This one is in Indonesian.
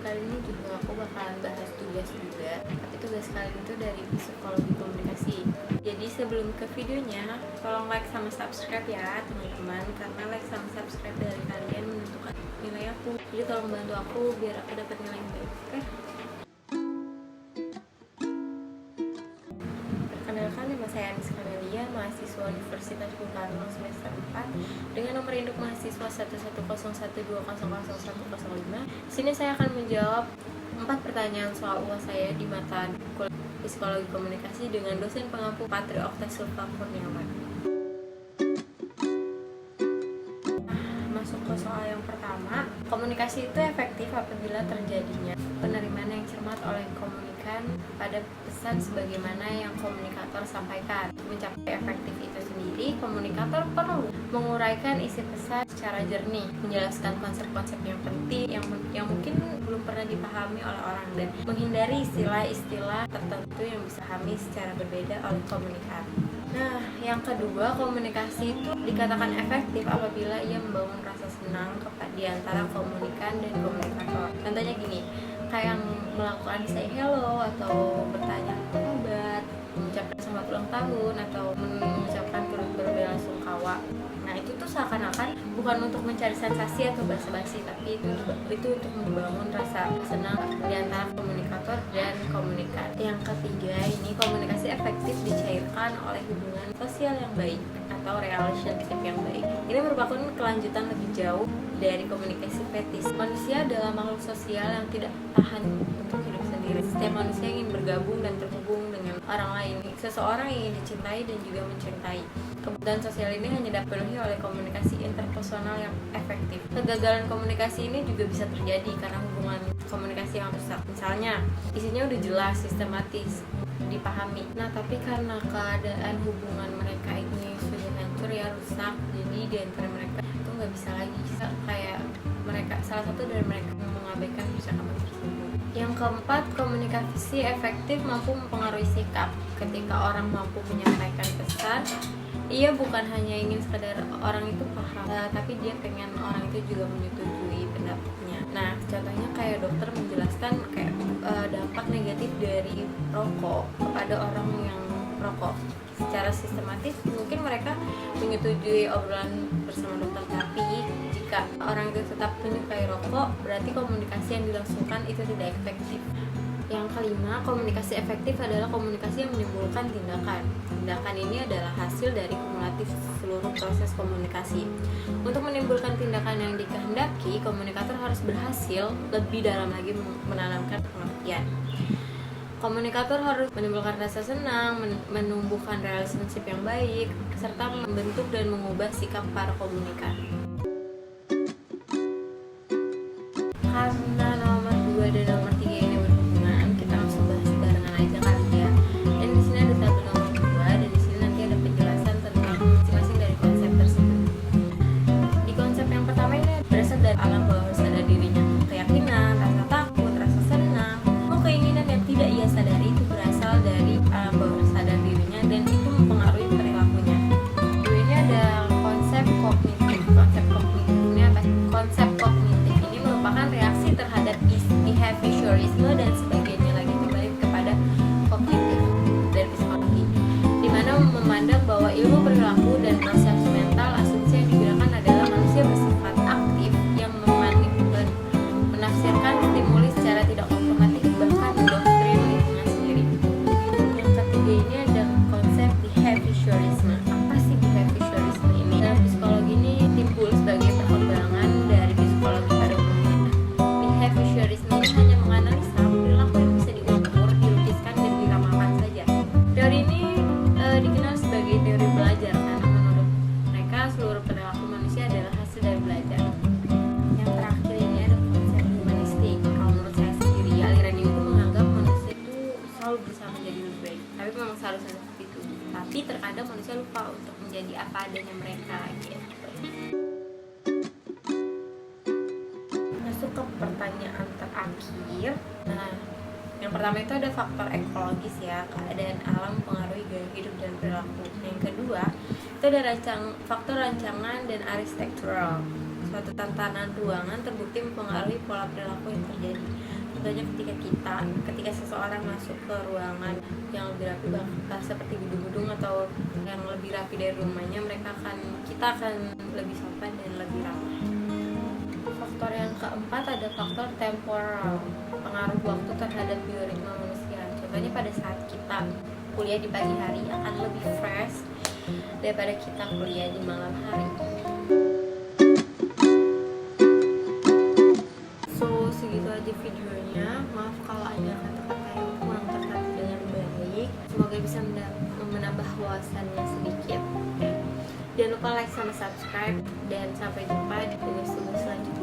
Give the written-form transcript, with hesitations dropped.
kali ini juga aku bakalan bahas tugas juga. Tapi tugas kali ini tuh dari psikologi komunikasi. Jadi sebelum ke videonya, tolong like sama subscribe ya teman-teman, karena like sama subscribe dari kalian menentukan nilai aku. Jadi tolong bantu aku biar aku dapat nilai yang baik. Oke? Perkenalkan, nama saya Anis Kamelia, mahasiswa Universitas Bung Karno semester 4 dengan nomor induk mahasiswa 11012001005. Sini saya akan menjawab 4 pertanyaan soal UAS saya di mata kuliah psikologi komunikasi dengan dosen pengampu Patri Oktasulfa Kurniawan. Masuk ke soal yang pertama, komunikasi itu efektif apabila terjadinya penerimaan yang cermat oleh komunikan pada pesan sebagaimana yang komunikator sampaikan. Untuk mencapai efektif itu sendiri, komunikator perlu menguraikan isi pesan secara jernih, menjelaskan konsep-konsep yang penting yang mungkin belum pernah dipahami oleh orang, dan menghindari istilah-istilah tertentu yang bisa dipahami secara berbeda oleh komunikan. Nah, yang kedua, komunikasi itu dikatakan efektif apabila ia membangun rasa senang di antara komunikan dan komunikator. Contohnya gini, kayak yang melakukan say hello atau bertanya kabar, mengucapkan selamat ulang tahun, atau mengucapkan turut berbela-sungkawa. Nah, itu tuh seakan-akan bukan untuk mencari sensasi atau basa-basi, tapi itu untuk membangun rasa senang di antara komunikator dan komunikan. Yang ketiga, ini komunikasi efektif dicairkan oleh hubungan sosial yang baik atau relationship yang baik. Ini merupakan kelanjutan lebih jauh dari komunikasi fetis. Manusia adalah makhluk sosial yang tidak tahan untuk hidup sendiri. Setiap manusia ingin bergabung dan terhubung dengan orang lain. Seseorang ingin dicintai dan juga mencintai. Kebutuhan sosial ini hanya dipenuhi oleh komunikasi interpersonal yang efektif. Kegagalan komunikasi ini juga bisa terjadi karena hubungan komunikasi yang rusak. Misalnya, isinya udah jelas, sistematis, dipahami. Nah, tapi karena keadaan hubungan mereka ini sudah hancur ya, rusak, jadi di antara mereka itu nggak bisa lagi, kayak mereka, salah satu dari mereka mengabaikan percakapan tersebut. Yang keempat, komunikasi efektif mampu mempengaruhi sikap. Ketika orang mampu menyampaikan pesan, ia bukan hanya ingin sekedar orang itu paham, tapi dia pengen orang itu juga menyetujui pendapatnya. Nah, contohnya kayak dokter menjelaskan kayak dampak negatif dari rokok kepada orang yang rokok. Secara sistematis mungkin mereka menyetujui obrolan bersama dokter, tapi jika orang itu tetap menyukai rokok, berarti komunikasi yang dilangsungkan itu tidak efektif. Yang kelima, komunikasi efektif adalah komunikasi yang menimbulkan tindakan. Tindakan ini adalah hasil dari kumulatif seluruh proses komunikasi. Untuk menimbulkan tindakan yang dikehendaki, komunikator harus berhasil lebih dalam lagi menanamkan pengertian. Komunikator harus menimbulkan rasa senang, menumbuhkan relationship yang baik, serta membentuk dan mengubah sikap para komunikan. Karena nomor 2 dan nomor 3 ini berhubungan, kita langsung bahas barengan aja kali ya. Dan di sini ada tabel nomor 2, dan di sini nanti ada penjelasan tentang masing-masing dari konsep tersebut. Di konsep yang pertama ini berasal dari alam bawah sadar dirinya, keyakinan, rasa takut, rasa senang, keinginan yang tidak ia sadari itu berasal dari alam bawah sadar dirinya dan itu mempengaruhi perilakunya. Ini ada konsep kognitif. Konsep kognitif ini apa? Konsep kognitif ini merupakan reaksi terhadap behaviorisme dan sebagainya, lagi kembali kepada kognitif dari psikologi, di mana memandang bahwa ilmu perilaku dan proses mental asumsi yang digunakan adalah manusia bersifat aktif yang menafsirkan stimuli secara tidak otomatis, bahkan mendoktrin lingkungan sendiri. Yang ketiga ini ada konsep behaviorisme. Apa sih behaviorisme ini? Dalam psikologi ini timbul sebagai perkembangan dari psikologi pada umumnya. Behaviorisme ini hanya menganalisa perilaku yang bisa diukur, dilukiskan, dan diramalkan saja. Teori ini dikenal sebagai teori belajar karena menurut mereka seluruh perilaku manusia adalah hasil dari belajar. Yang terakhir ini ada konsep humanistik. Kalau menurut saya sendiri, aliran ini itu menganggap manusia itu selalu berusaha menjadi lebih baik. Tapi memang seharusnya seperti itu. Tapi terkadang manusia lupa untuk menjadi apa adanya mereka gitu. Masuk ke pertanyaan terakhir. Nah, yang pertama itu ada faktor ekologis ya, keadaan alam mempengaruhi gaya hidup dan perilaku. Yang kedua itu ada faktor rancangan dan arsitektural. Suatu tatanan ruangan terbukti mempengaruhi pola perilaku yang terjadi. Contohnya ketika seseorang masuk ke ruangan yang lebih rapi, seperti gedung-gedung atau yang lebih rapi dari rumahnya, kita akan lebih sopan dan lebih ramah. Faktor yang keempat ada faktor temporal, pengaruh waktu terhadap bioritma manusia. Contohnya pada saat kita kuliah di pagi hari akan lebih fresh daripada kita kuliah di malam hari. Segitu aja videonya. Maaf kalau ada kata-kata yang kurang tertata dengan baik. Semoga bisa menambah wawasannya sedikit. Jangan lupa like sama subscribe, dan sampai jumpa di tugas-tugas selanjutnya.